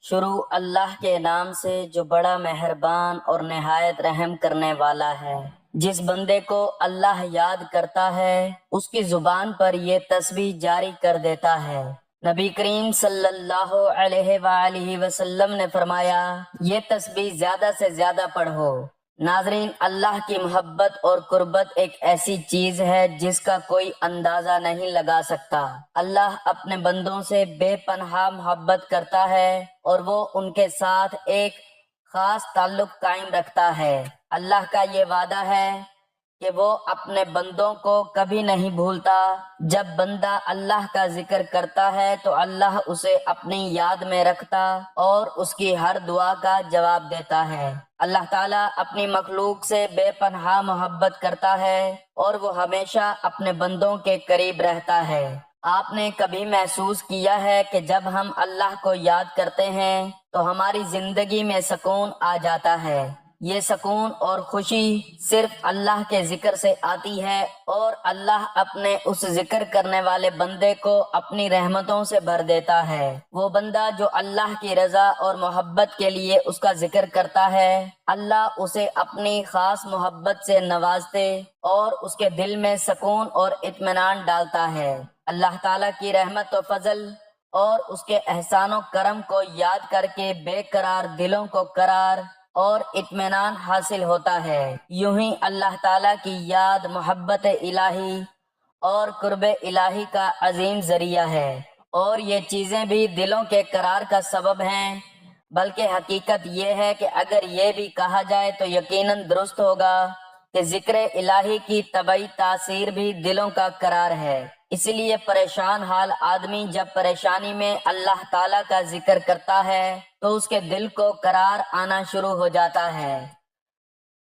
شروع اللہ کے نام سے جو بڑا مہربان اور نہایت رحم کرنے والا ہے۔ جس بندے کو اللہ یاد کرتا ہے اس کی زبان پر یہ تسبیح جاری کر دیتا ہے۔ نبی کریم صلی اللہ علیہ وآلہ وسلم نے فرمایا، یہ تسبیح زیادہ سے زیادہ پڑھو۔ ناظرین، اللہ کی محبت اور قربت ایک ایسی چیز ہے جس کا کوئی اندازہ نہیں لگا سکتا۔ اللہ اپنے بندوں سے بے پناہ محبت کرتا ہے اور وہ ان کے ساتھ ایک خاص تعلق قائم رکھتا ہے۔ اللہ کا یہ وعدہ ہے کہ وہ اپنے بندوں کو کبھی نہیں بھولتا۔ جب بندہ اللہ کا ذکر کرتا ہے تو اللہ اسے اپنی یاد میں رکھتا اور اس کی ہر دعا کا جواب دیتا ہے۔ اللہ تعالیٰ اپنی مخلوق سے بے پناہ محبت کرتا ہے اور وہ ہمیشہ اپنے بندوں کے قریب رہتا ہے۔ آپ نے کبھی محسوس کیا ہے کہ جب ہم اللہ کو یاد کرتے ہیں تو ہماری زندگی میں سکون آ جاتا ہے؟ یہ سکون اور خوشی صرف اللہ کے ذکر سے آتی ہے اور اللہ اپنے اس ذکر کرنے والے بندے کو اپنی رحمتوں سے بھر دیتا ہے۔ وہ بندہ جو اللہ کی رضا اور محبت کے لیے اس کا ذکر کرتا ہے، اللہ اسے اپنی خاص محبت سے نوازتے اور اس کے دل میں سکون اور اطمینان ڈالتا ہے۔ اللہ تعالیٰ کی رحمت و فضل اور اس کے احسان و کرم کو یاد کر کے بے قرار دلوں کو قرار اور اطمینان حاصل ہوتا ہے۔ یوں ہی اللہ تعالیٰ کی یاد محبت الہی اور قرب الہی کا عظیم ذریعہ ہے، اور یہ چیزیں بھی دلوں کے قرار کا سبب ہیں۔ بلکہ حقیقت یہ ہے کہ اگر یہ بھی کہا جائے تو یقیناً درست ہوگا کہ ذکر الہی کی طبعی تاثیر بھی دلوں کا قرار ہے۔ اس لیے پریشان حال آدمی جب پریشانی میں اللہ تعالیٰ کا ذکر کرتا ہے تو اس کے دل کو قرار آنا شروع ہو جاتا ہے۔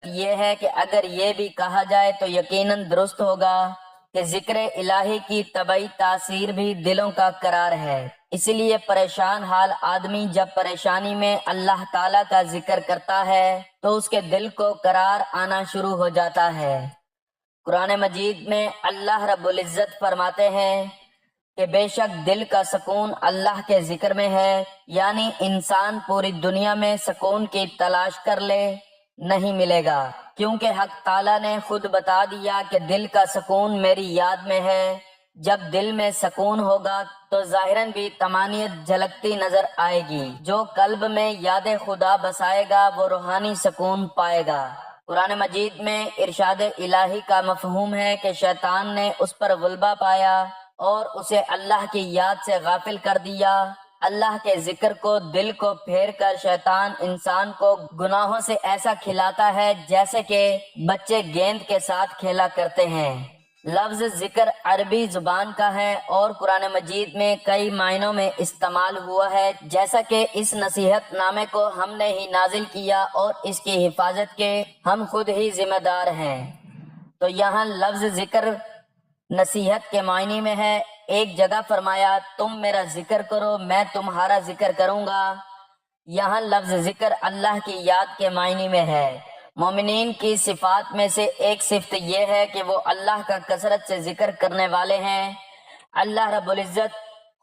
یہ ہے کہ اگر یہ بھی کہا جائے تو یقیناً درست ہوگا کہ ذکر الہی کی طبعی تاثیر بھی دلوں کا قرار ہے۔ اس لیے پریشان حال آدمی جب پریشانی میں اللہ تعالیٰ کا ذکر کرتا ہے تو اس کے دل کو قرار آنا شروع ہو جاتا ہے۔ قرآن مجید میں اللہ رب العزت فرماتے ہیں کہ بے شک دل کا سکون اللہ کے ذکر میں ہے، یعنی انسان پوری دنیا میں سکون کی تلاش کر لے نہیں ملے گا، کیونکہ حق تعالیٰ نے خود بتا دیا کہ دل کا سکون میری یاد میں ہے۔ جب دل میں سکون ہوگا تو ظاہراً بھی طمانینت جھلکتی نظر آئے گی۔ جو قلب میں یاد خدا بسائے گا وہ روحانی سکون پائے گا۔ قرآن مجید میں ارشاد الہی کا مفہوم ہے کہ شیطان نے اس پر غلبہ پایا اور اسے اللہ کی یاد سے غافل کر دیا۔ اللہ کے ذکر کو دل کو پھیر کر شیطان انسان کو گناہوں سے ایسا کھلاتا ہے جیسے کہ بچے گیند کے ساتھ کھیلا کرتے ہیں۔ لفظ ذکر عربی زبان کا ہے اور قرآن مجید میں کئی معنوں میں استعمال ہوا ہے، جیسا کہ اس نصیحت نامے کو ہم نے ہی نازل کیا اور اس کی حفاظت کے ہم خود ہی ذمہ دار ہیں۔ تو یہاں لفظ ذکر نصیحت کے معنی میں ہے۔ ایک جگہ فرمایا، تم میرا ذکر کرو میں تمہارا ذکر کروں گا۔ یہاں لفظ ذکر اللہ کی یاد کے معنی میں ہے۔ مومنین کی صفات میں سے ایک صفت یہ ہے کہ وہ اللہ کا کثرت سے ذکر کرنے والے ہیں۔ اللہ رب العزت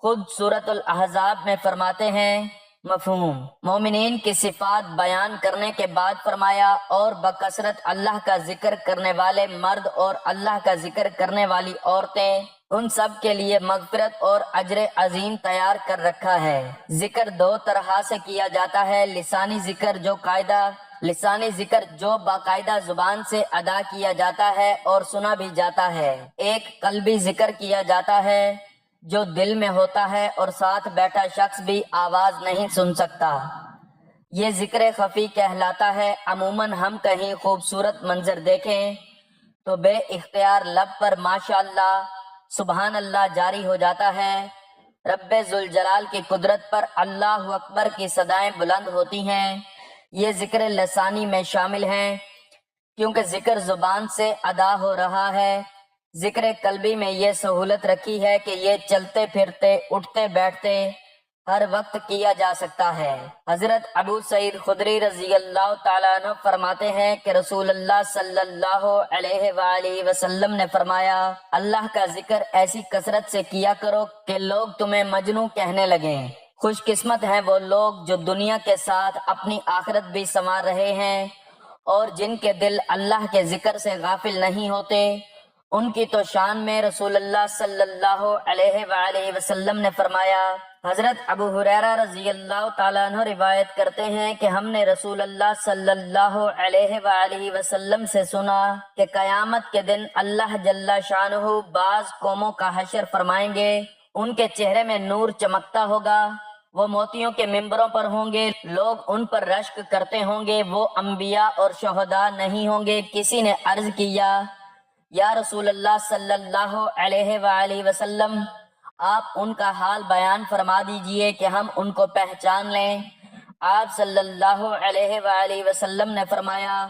خود سورۃ الاحزاب میں فرماتے ہیں، مفہوم مومنین کی صفات بیان کرنے کے بعد فرمایا، اور بکثرت اللہ کا ذکر کرنے والے مرد اور اللہ کا ذکر کرنے والی عورتیں، ان سب کے لیے مغفرت اور اجر عظیم تیار کر رکھا ہے۔ ذکر دو طرح سے کیا جاتا ہے، لسانی ذکر جو باقاعدہ زبان سے ادا کیا جاتا ہے اور سنا بھی جاتا ہے۔ ایک قلبی ذکر کیا جاتا ہے جو دل میں ہوتا ہے اور ساتھ بیٹھا شخص بھی آواز نہیں سن سکتا۔ یہ ذکر خفی کہلاتا ہے۔ عموماً ہم کہیں خوبصورت منظر دیکھیں تو بے اختیار لب پر ماشاءاللہ، سبحان اللہ جاری ہو جاتا ہے۔ رب ذوالجلال کی قدرت پر اللہ اکبر کی صدائیں بلند ہوتی ہیں۔ یہ ذکر لسانی میں شامل ہیں کیونکہ ذکر زبان سے ادا ہو رہا ہے۔ ذکر قلبی میں یہ سہولت رکھی ہے کہ یہ چلتے پھرتے، اٹھتے بیٹھتے ہر وقت کیا جا سکتا ہے۔ حضرت ابو سعید خدری رضی اللہ تعالیٰ عنہ فرماتے ہیں کہ رسول اللہ صلی اللہ علیہ وآلہ وسلم نے فرمایا، اللہ کا ذکر ایسی کثرت سے کیا کرو کہ لوگ تمہیں مجنوں کہنے لگیں۔ خوش قسمت ہیں وہ لوگ جو دنیا کے ساتھ اپنی آخرت بھی سنوار رہے ہیں اور جن کے دل اللہ کے ذکر سے غافل نہیں ہوتے۔ ان کی تو شان میں رسول اللہ صلی اللہ علیہ وآلہ وسلم نے فرمایا۔ حضرت ابو ہریرہ رضی اللہ تعالیٰ عنہ روایت کرتے ہیں کہ ہم نے رسول اللہ صلی اللہ علیہ وآلہ وسلم سے سنا کہ قیامت کے دن اللہ جل شانہ بعض قوموں کا حشر فرمائیں گے، ان کے چہرے میں نور چمکتا ہوگا، وہ موتیوں کے ممبروں پر ہوں گے، لوگ ان پر رشک کرتے ہوں گے، وہ انبیاء اور شہداء نہیں ہوں گے۔ کسی نے عرض کیا یا رسول اللہ صلی اللہ علیہ وآلہ وسلم، آپ ان کا حال بیان فرما دیجئے کہ ہم ان کو پہچان لیں۔ آپ صلی اللہ علیہ وآلہ وسلم نے فرمایا،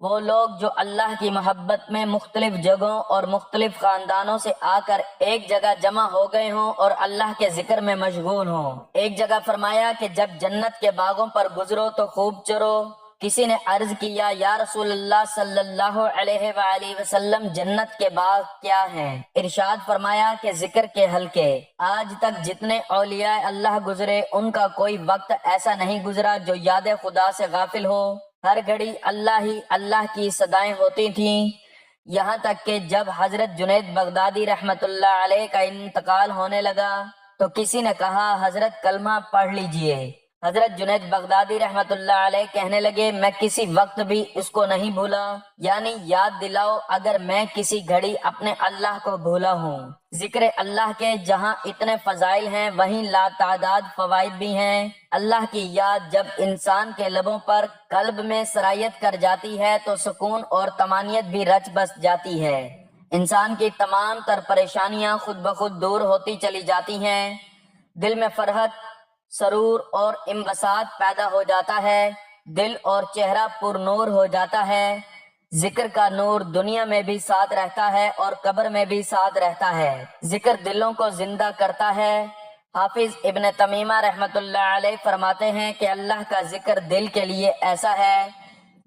وہ لوگ جو اللہ کی محبت میں مختلف جگہوں اور مختلف خاندانوں سے آ کر ایک جگہ جمع ہو گئے ہوں اور اللہ کے ذکر میں مشغول ہوں۔ ایک جگہ فرمایا کہ جب جنت کے باغوں پر گزرو تو خوب چرو۔ کسی نے عرض کیا یا رسول اللہ صلی اللہ علیہ وآلہ وسلم، جنت کے باغ کیا ہیں؟ ارشاد فرمایا کہ ذکر کے حلقے۔ آج تک جتنے اولیاء اللہ گزرے ان کا کوئی وقت ایسا نہیں گزرا جو یاد خدا سے غافل ہو، ہر گھڑی اللہ ہی اللہ کی صدائیں ہوتی تھیں، یہاں تک کہ جب حضرت جنید بغدادی رحمت اللہ علیہ کا انتقال ہونے لگا تو کسی نے کہا حضرت کلمہ پڑھ لیجئے۔ حضرت جنید بغدادی رحمت اللہ علیہ کہنے لگے میں کسی وقت بھی اس کو نہیں بھولا، یعنی یاد دلاؤ اگر میں کسی گھڑی اپنے اللہ کو بھولا ہوں۔ ذکر اللہ کے جہاں اتنے فضائل ہیں وہیں لا تعداد فوائد بھی ہیں۔ اللہ کی یاد جب انسان کے لبوں پر قلب میں سرایت کر جاتی ہے تو سکون اور طمانینت بھی رچ بس جاتی ہے، انسان کی تمام تر پریشانیاں خود بخود دور ہوتی چلی جاتی ہیں، دل میں فرحت، سرور اور انبساط پیدا ہو جاتا ہے، دل اور چہرہ پر نور ہو جاتا ہے۔ ذکر کا نور دنیا میں بھی ساتھ رہتا ہے اور قبر میں بھی ساتھ رہتا ہے۔ ذکر دلوں کو زندہ کرتا ہے۔ حافظ ابن تمیمہ رحمت اللہ علیہ فرماتے ہیں کہ اللہ کا ذکر دل کے لیے ایسا ہے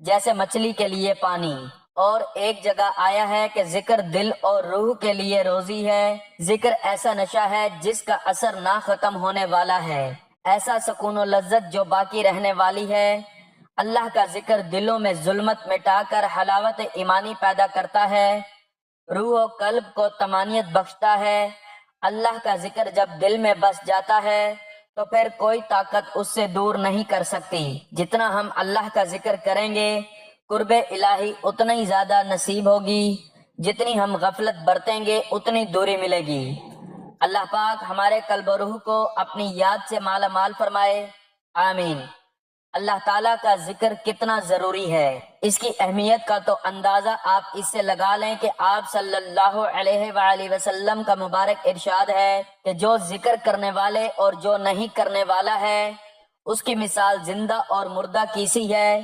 جیسے مچھلی کے لیے پانی، اور ایک جگہ آیا ہے کہ ذکر دل اور روح کے لیے روزی ہے۔ ذکر ایسا نشہ ہے جس کا اثر نہ ختم ہونے والا ہے، ایسا سکون و لذت جو باقی رہنے والی ہے۔ اللہ کا ذکر دلوں میں ظلمت مٹا کر حلاوت ایمانی پیدا کرتا ہے، روح و قلب کو طمانینت بخشتا ہے۔ اللہ کا ذکر جب دل میں بس جاتا ہے تو پھر کوئی طاقت اس سے دور نہیں کر سکتی۔ جتنا ہم اللہ کا ذکر کریں گے قرب الہی اتنا ہی زیادہ نصیب ہوگی، جتنی ہم غفلت برتیں گے اتنی دوری ملے گی۔ اللہ پاک ہمارے قلب و روح کو اپنی یاد سے مالا مال فرمائے، آمین۔ اللہ تعالیٰ کا ذکر کتنا ضروری ہے، اس کی اہمیت کا تو اندازہ آپ اس سے لگا لیں کہ آپ صلی اللہ علیہ وآلہ وسلم کا مبارک ارشاد ہے کہ جو ذکر کرنے والے اور جو نہیں کرنے والا ہے اس کی مثال زندہ اور مردہ کی سی ہے،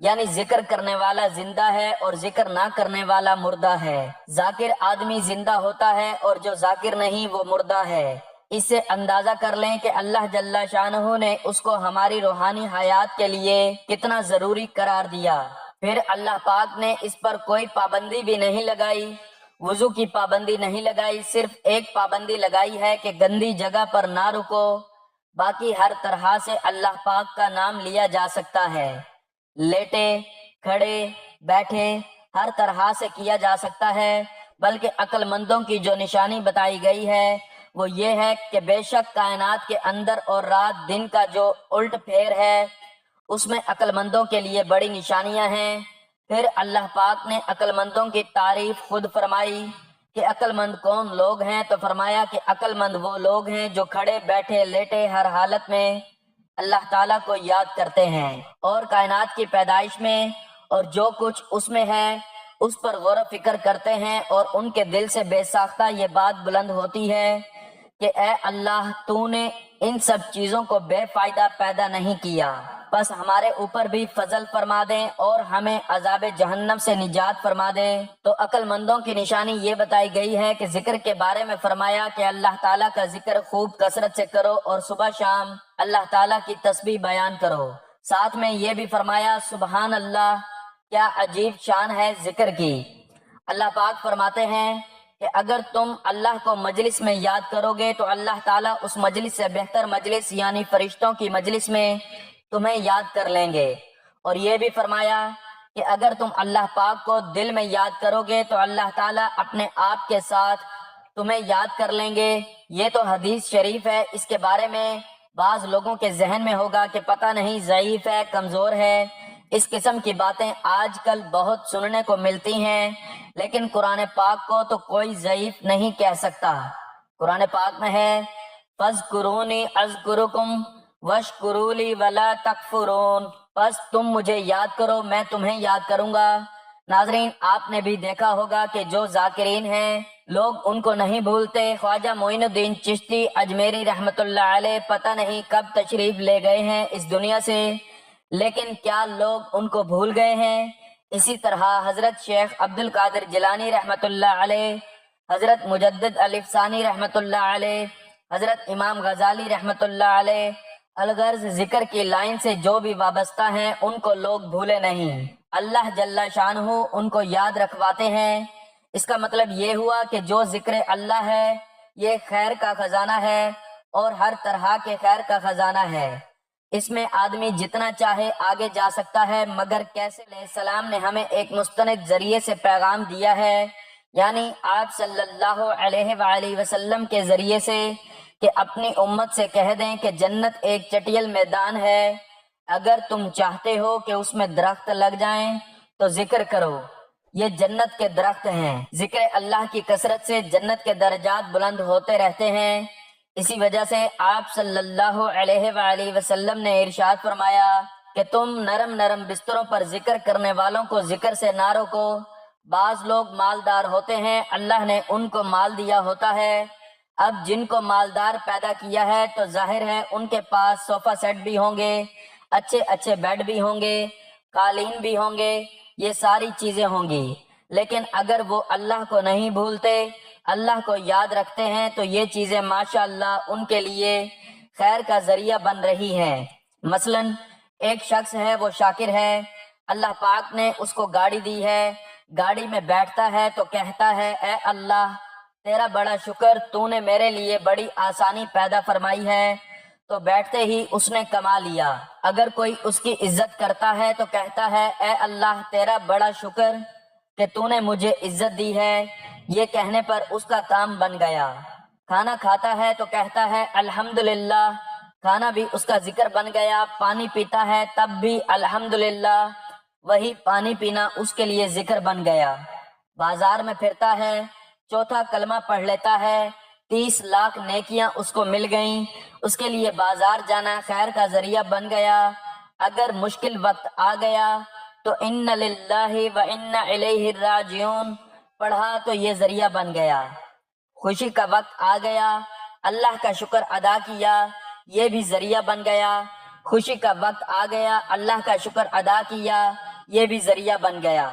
یعنی ذکر کرنے والا زندہ ہے اور ذکر نہ کرنے والا مردہ ہے۔ ذاکر آدمی زندہ ہوتا ہے اور جو ذاکر نہیں وہ مردہ ہے۔ اس سے اندازہ کر لیں کہ اللہ جل شانہ نے اس کو ہماری روحانی حیات کے لیے کتنا ضروری قرار دیا۔ پھر اللہ پاک نے اس پر کوئی پابندی بھی نہیں لگائی، وضو کی پابندی نہیں لگائی، صرف ایک پابندی لگائی ہے کہ گندی جگہ پر نہ رکو، باقی ہر طرح سے اللہ پاک کا نام لیا جا سکتا ہے، لیٹے، کھڑے، بیٹھے، ہر طرح سے کیا جا سکتا ہے۔ بلکہ عقل مندوں کی جو نشانی بتائی گئی ہے وہ یہ ہے کہ بے شک کائنات کے اندر اور رات دن کا جو الٹ پھیر ہے اس میں عقل مندوں کے لیے بڑی نشانیاں ہیں۔ پھر اللہ پاک نے عقل مندوں کی تعریف خود فرمائی کہ عقل مند کون لوگ ہیں، تو فرمایا کہ عقل مند وہ لوگ ہیں جو کھڑے بیٹھے لیٹے ہر حالت میں اللہ تعالیٰ کو یاد کرتے ہیں اور کائنات کی پیدائش میں اور جو کچھ اس میں ہے اس پر غور و فکر کرتے ہیں، اور ان کے دل سے بے ساختہ یہ بات بلند ہوتی ہے کہ اے اللہ تو نے ان سب چیزوں کو بے فائدہ پیدا نہیں کیا، بس ہمارے اوپر بھی فضل فرما دیں اور ہمیں عذاب جہنم سے نجات فرما دیں۔ تو عقل مندوں کی نشانی یہ بتائی گئی ہے کہ ذکر کے بارے میں فرمایا کہ اللہ تعالیٰ کا ذکر خوب کثرت سے کرو اور صبح شام اللہ تعالیٰ کی تسبیح بیان کرو۔ ساتھ میں یہ بھی فرمایا سبحان اللہ، کیا عجیب شان ہے ذکر کی۔ اللہ پاک فرماتے ہیں کہ اگر تم اللہ کو مجلس میں یاد کرو گے تو اللہ تعالیٰ اس مجلس سے بہتر مجلس یعنی فرشتوں کی مجلس میں تمہیں یاد کر لیں گے۔ اور یہ بھی فرمایا کہ اگر تم اللہ پاک کو دل میں یاد کرو گے تو اللہ تعالیٰ اپنے آپ کے ساتھ تمہیں یاد کر لیں گے۔ یہ تو حدیث شریف ہے، اس کے بارے میں بعض لوگوں کے ذہن میں ہوگا کہ پتہ نہیں ضعیف ہے، کمزور ہے۔ اس قسم کی باتیں آج کل بہت سننے کو ملتی ہیں، لیکن قرآن پاک کو تو کوئی ضعیف نہیں کہہ سکتا۔ قرآن پاک میں ہے فَاذْكُرُونِي أَذْكُرُكُمْ وَاشْكُرُوا لِي وَلَا تَكْفُرُونَ، بس تم مجھے یاد کرو میں تمہیں یاد کروں گا۔ ناظرین، آپ نے بھی دیکھا ہوگا کہ جو ذاکرین ہیں لوگ ان کو نہیں بھولتے۔ خواجہ معین الدین چشتی اجمیری رحمۃ اللہ علیہ پتہ نہیں کب تشریف لے گئے ہیں اس دنیا سے، لیکن کیا لوگ ان کو بھول گئے ہیں؟ اسی طرح حضرت شیخ عبد القادر جیلانی رحمۃ اللہ علیہ، حضرت مجدد الافسانی رحمۃ اللہ علیہ، حضرت امام غزالی رحمۃ اللہ علیہ، الغرض ذکر کی لائن سے جو بھی وابستہ ہیں ان کو لوگ بھولے نہیں، اللہ جل شانہ ان کو یاد رکھواتے ہیں۔ اس کا مطلب یہ ہوا کہ جو ذکر اللہ ہے یہ خیر کا خزانہ ہے اور ہر طرح کے خیر کا خزانہ ہے۔ اس میں آدمی جتنا چاہے آگے جا سکتا ہے، مگر کیسے علیہ السلام نے ہمیں ایک مستند ذریعے سے پیغام دیا ہے، یعنی آپ صلی اللہ علیہ وآلہ وسلم کے ذریعے سے، کہ اپنی امت سے کہہ دیں کہ جنت ایک چٹیل میدان ہے، اگر تم چاہتے ہو کہ اس میں درخت لگ جائیں تو ذکر کرو، یہ جنت کے درخت ہیں۔ ذکر اللہ کی کثرت سے جنت کے درجات بلند ہوتے رہتے ہیں۔ اسی وجہ سے آپ صلی اللہ علیہ وآلہ وسلم نے ارشاد فرمایا کہ تم نرم نرم بستروں پر ذکر کرنے والوں کو ذکر سے نہ روکو۔ بعض لوگ مالدار ہوتے ہیں، اللہ نے ان کو مال دیا ہوتا ہے، اب جن کو مالدار پیدا کیا ہے تو ظاہر ہے ان کے پاس صوفہ سیٹ بھی ہوں گے، اچھے اچھے بیڈ بھی ہوں گے، قالین بھی ہوں گے، یہ ساری چیزیں ہوں گی، لیکن اگر وہ اللہ کو نہیں بھولتے، اللہ کو یاد رکھتے ہیں تو یہ چیزیں ماشاءاللہ ان کے لیے خیر کا ذریعہ بن رہی ہیں۔ مثلا ایک شخص ہے، وہ شاکر ہے، اللہ پاک نے اس کو گاڑی دی ہے، گاڑی میں بیٹھتا ہے تو کہتا ہے اے اللہ تیرا بڑا شکر، تو نے میرے لیے بڑی آسانی پیدا فرمائی ہے، تو بیٹھتے ہی اس نے کما لیا۔ اگر کوئی اس کی عزت کرتا ہے تو کہتا ہے اے اللہ تیرا بڑا شکر کہ تو نے مجھے عزت دی ہے، یہ کہنے پر اس کا کام بن گیا۔ کھانا کھاتا ہے تو کہتا ہے الحمدللہ، کھانا بھی اس کا ذکر بن گیا۔ پانی پیتا ہے تب بھی الحمدللہ، وہی پانی پینا اس کے لیے ذکر بن گیا۔ بازار میں پھرتا ہے، چوتھا کلمہ پڑھ لیتا ہے، 30 لاکھ نیکیاں اس کو مل گئیں، اس کے لیے بازار جانا خیر کا ذریعہ بن گیا۔ اگر مشکل وقت آ گیا تو ان للہ و انا الیہ راجعون پڑھا تو یہ ذریعہ بن گیا۔ خوشی کا وقت آ گیا، اللہ کا شکر ادا کیا، یہ بھی ذریعہ بن گیا۔ خوشی کا وقت آ گیا، اللہ کا شکر ادا کیا، یہ بھی ذریعہ بن گیا۔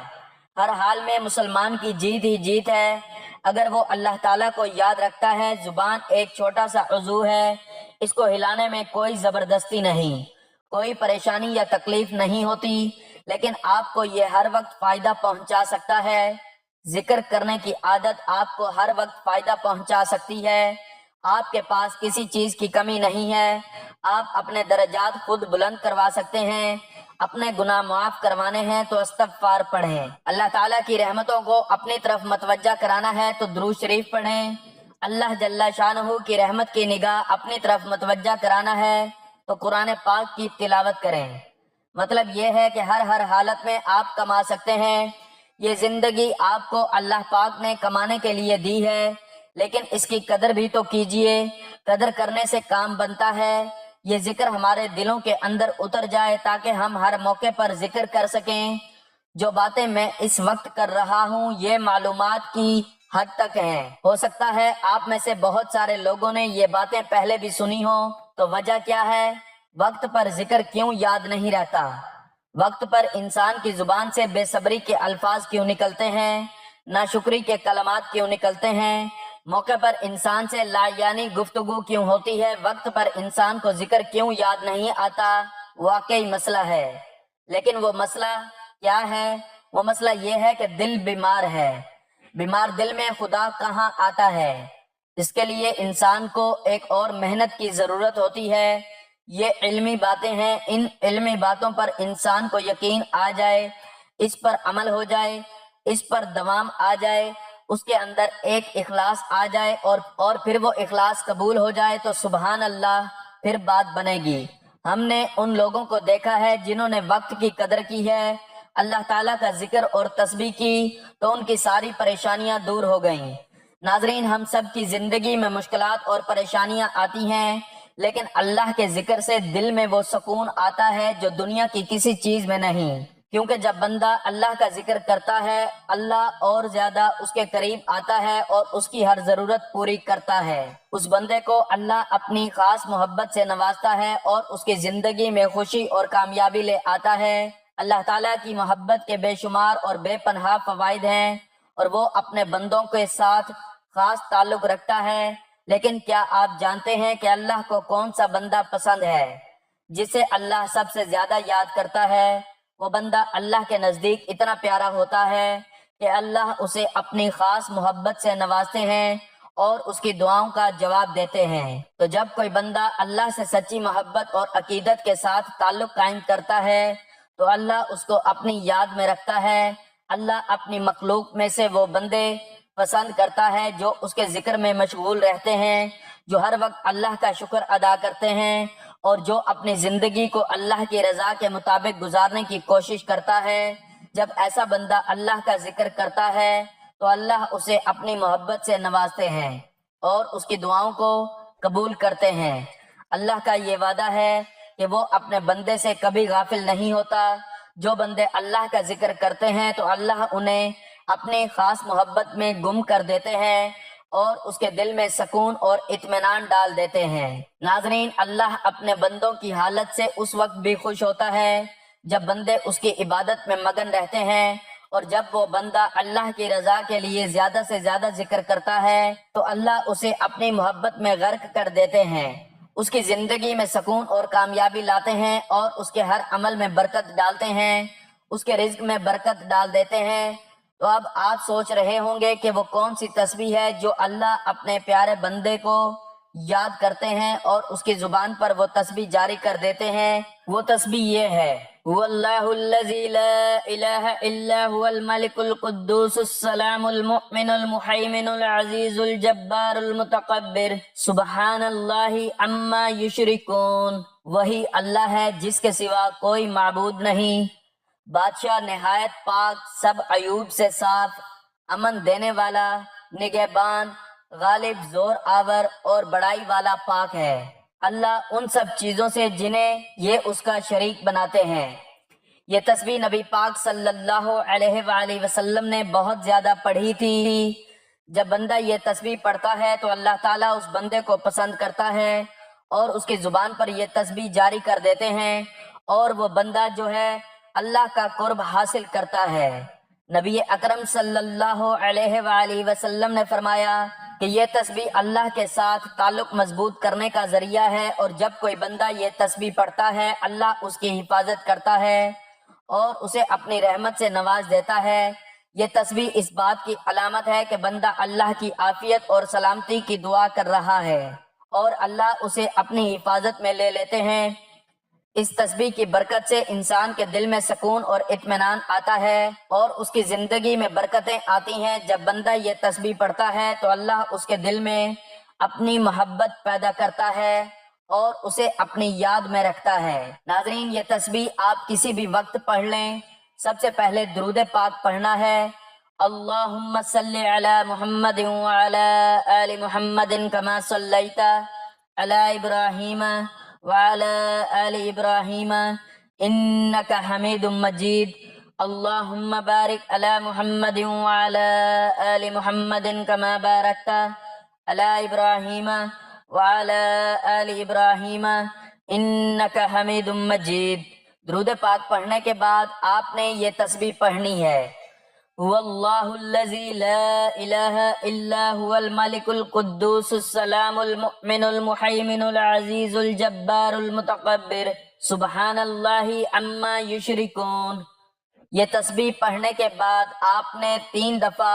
ہر حال میں مسلمان کی جیت ہی جیت ہے اگر وہ اللہ تعالیٰ کو یاد رکھتا ہے۔ زبان ایک چھوٹا سا عضو ہے، اس کو ہلانے میں کوئی زبردستی نہیں، کوئی پریشانی یا تکلیف نہیں ہوتی، لیکن آپ کو یہ ہر وقت فائدہ پہنچا سکتا ہے۔ ذکر کرنے کی عادت آپ کو ہر وقت فائدہ پہنچا سکتی ہے۔ آپ کے پاس کسی چیز کی کمی نہیں ہے، آپ اپنے درجات خود بلند کروا سکتے ہیں۔ اپنے گناہ معاف کروانے ہیں تو استغفار پڑھیں۔ اللہ تعالیٰ کی رحمتوں کو اپنی طرف متوجہ کرانا ہے تو درود شریف پڑھیں۔ اللہ جل شانہ کی رحمت کی نگاہ اپنی طرف متوجہ کرانا ہے تو قرآن پاک کی تلاوت کریں۔ مطلب یہ ہے کہ ہر حالت میں آپ کما سکتے ہیں۔ یہ زندگی آپ کو اللہ پاک نے کمانے کے لیے دی ہے، لیکن اس کی قدر بھی تو کیجئے، قدر کرنے سے کام بنتا ہے۔ یہ ذکر ہمارے دلوں کے اندر اتر جائے تاکہ ہم ہر موقع پر ذکر کر سکیں۔ جو باتیں میں اس وقت کر رہا ہوں یہ معلومات کی حد تک ہیں، ہو سکتا ہے آپ میں سے بہت سارے لوگوں نے یہ باتیں پہلے بھی سنی ہوں، تو وجہ کیا ہے؟ وقت پر ذکر کیوں یاد نہیں رہتا؟ وقت پر انسان کی زبان سے بے صبری کے الفاظ کیوں نکلتے ہیں، ناشکری کے کلمات کیوں نکلتے ہیں، موقع پر انسان سے لا یعنی گفتگو کیوں ہوتی ہے، وقت پر انسان کو ذکر کیوں یاد نہیں آتا؟ واقعی مسئلہ ہے، لیکن وہ مسئلہ کیا ہے؟ وہ مسئلہ یہ ہے کہ دل بیمار ہے۔ بیمار دل میں خدا کہاں آتا ہے؟ اس کے لیے انسان کو ایک اور محنت کی ضرورت ہوتی ہے۔ یہ علمی باتیں ہیں، ان علمی باتوں پر انسان کو یقین آ جائے، اس پر عمل ہو جائے، اس پر دوام آ جائے، اس کے اندر ایک اخلاص آ جائے اور پھر وہ اخلاص قبول ہو جائے تو سبحان اللہ پھر بات بنے گی۔ ہم نے ان لوگوں کو دیکھا ہے جنہوں نے وقت کی قدر کی ہے، اللہ تعالیٰ کا ذکر اور تسبیح کی تو ان کی ساری پریشانیاں دور ہو گئیں۔ ناظرین، ہم سب کی زندگی میں مشکلات اور پریشانیاں آتی ہیں، لیکن اللہ کے ذکر سے دل میں وہ سکون آتا ہے جو دنیا کی کسی چیز میں نہیں، کیونکہ جب بندہ اللہ کا ذکر کرتا ہے اللہ اور زیادہ اس کے قریب آتا ہے اور اس کی ہر ضرورت پوری کرتا ہے۔ اس بندے کو اللہ اپنی خاص محبت سے نوازتا ہے اور اس کی زندگی میں خوشی اور کامیابی لے آتا ہے۔ اللہ تعالیٰ کی محبت کے بے شمار اور بے پناہ فوائد ہیں اور وہ اپنے بندوں کے ساتھ خاص تعلق رکھتا ہے، لیکن کیا آپ جانتے ہیں کہ اللہ کو کون سا بندہ پسند ہے؟ جسے اللہ سب سے زیادہ یاد کرتا ہے وہ بندہ اللہ کے نزدیک اتنا پیارا ہوتا ہے کہ اللہ اسے اپنی خاص محبت سے نوازتے ہیں اور اس کی دعاؤں کا جواب دیتے ہیں۔ تو جب کوئی بندہ اللہ سے سچی محبت اور عقیدت کے ساتھ تعلق قائم کرتا ہے تو اللہ اس کو اپنی یاد میں رکھتا ہے۔ اللہ اپنی مخلوق میں سے وہ بندے پسند کرتا ہے جو اس کے ذکر میں مشغول رہتے ہیں، جو ہر وقت اللہ کا شکر ادا کرتے ہیں اور جو اپنی زندگی کو اللہ کی رضا کے مطابق گزارنے کی کوشش کرتا ہے۔ جب ایسا بندہ اللہ کا ذکر کرتا ہے تو اللہ اسے اپنی محبت سے نوازتے ہیں اور اس کی دعاؤں کو قبول کرتے ہیں۔ اللہ کا یہ وعدہ ہے کہ وہ اپنے بندے سے کبھی غافل نہیں ہوتا۔ جو بندے اللہ کا ذکر کرتے ہیں تو اللہ انہیں اپنی خاص محبت میں گم کر دیتے ہیں اور اس کے دل میں سکون اور اطمینان ڈال دیتے ہیں۔ ناظرین، اللہ اپنے بندوں کی حالت سے اس وقت بھی خوش ہوتا ہے جب بندے اس کی عبادت میں مگن رہتے ہیں، اور جب وہ بندہ اللہ کی رضا کے لیے زیادہ سے زیادہ ذکر کرتا ہے تو اللہ اسے اپنی محبت میں غرق کر دیتے ہیں، اس کی زندگی میں سکون اور کامیابی لاتے ہیں اور اس کے ہر عمل میں برکت ڈالتے ہیں، اس کے رزق میں برکت ڈال دیتے ہیں۔ تو اب آپ سوچ رہے ہوں گے کہ وہ کون سی تسبیح ہے جو اللہ اپنے پیارے بندے کو یاد کرتے ہیں اور اس کی زبان پر وہ تسبیح جاری کر دیتے ہیں۔ وہ تسبیح یہ ہے: واللہ الذی لا الہ الا هو الملک القدوس السلام المؤمن المحیمن العزیز الجبار المتکبر سبحان اللہ عما یشرکون۔ وہی اللہ ہے جس کے سوا کوئی معبود نہیں، بادشاہ نہایت پاک، سب عیوب سے صاف، امن دینے والا، نگہبان، غالب، زور آور اور بڑائی والا پاک ہے۔ اللہ ان سب چیزوں سے جنہیں یہ اس کا شریک بناتے ہیں۔ یہ تسبیح نبی پاک صلی اللہ علیہ وآلہ وسلم نے بہت زیادہ پڑھی تھی۔ جب بندہ یہ تسبیح پڑھتا ہے تو اللہ تعالیٰ اس بندے کو پسند کرتا ہے اور اس کی زبان پر یہ تسبیح جاری کر دیتے ہیں اور وہ بندہ جو ہے اللہ کا قرب حاصل کرتا ہے۔ نبی اکرم صلی اللہ علیہ وآلہ وسلم نے فرمایا کہ یہ تسبیح اللہ کے ساتھ تعلق مضبوط کرنے کا ذریعہ ہے، اور جب کوئی بندہ یہ تسبیح پڑھتا ہے اللہ اس کی حفاظت کرتا ہے اور اسے اپنی رحمت سے نواز دیتا ہے۔ یہ تسبیح اس بات کی علامت ہے کہ بندہ اللہ کی عافیت اور سلامتی کی دعا کر رہا ہے اور اللہ اسے اپنی حفاظت میں لے لیتے ہیں۔ اس تسبیح کی برکت سے انسان کے دل میں سکون اور اطمینان آتا ہے اور اس کی زندگی میں برکتیں آتی ہیں۔ جب بندہ یہ تسبیح پڑھتا ہے تو اللہ اس کے دل میں اپنی محبت پیدا کرتا ہے اور اسے اپنی یاد میں رکھتا ہے۔ ناظرین، یہ تسبیح آپ کسی بھی وقت پڑھ لیں۔ سب سے پہلے درود پاک پڑھنا ہے: اللہم صلی علی محمد وعلی آل محمد کما صلیت علی ابراہیم وعلی آل ابراہیم انک حمید مجید۔ اللہم بارک علی محمد وعلی آل محمد کما بارکت علی ابراہیم وعلی آل ابراہیم انک حمید مجید۔ درود پاک پڑھنے کے بعد آپ نے یہ تسبیح پڑھنی ہے: واللہ الذی لا الہ الا هو الملک القدوس السلام المؤمن المحیمن العزیز الجبار المتکبر سبحان اللہ عما یشرکون۔ یہ تسبیح پڑھنے کے بعد آپ نے 3 دفعہ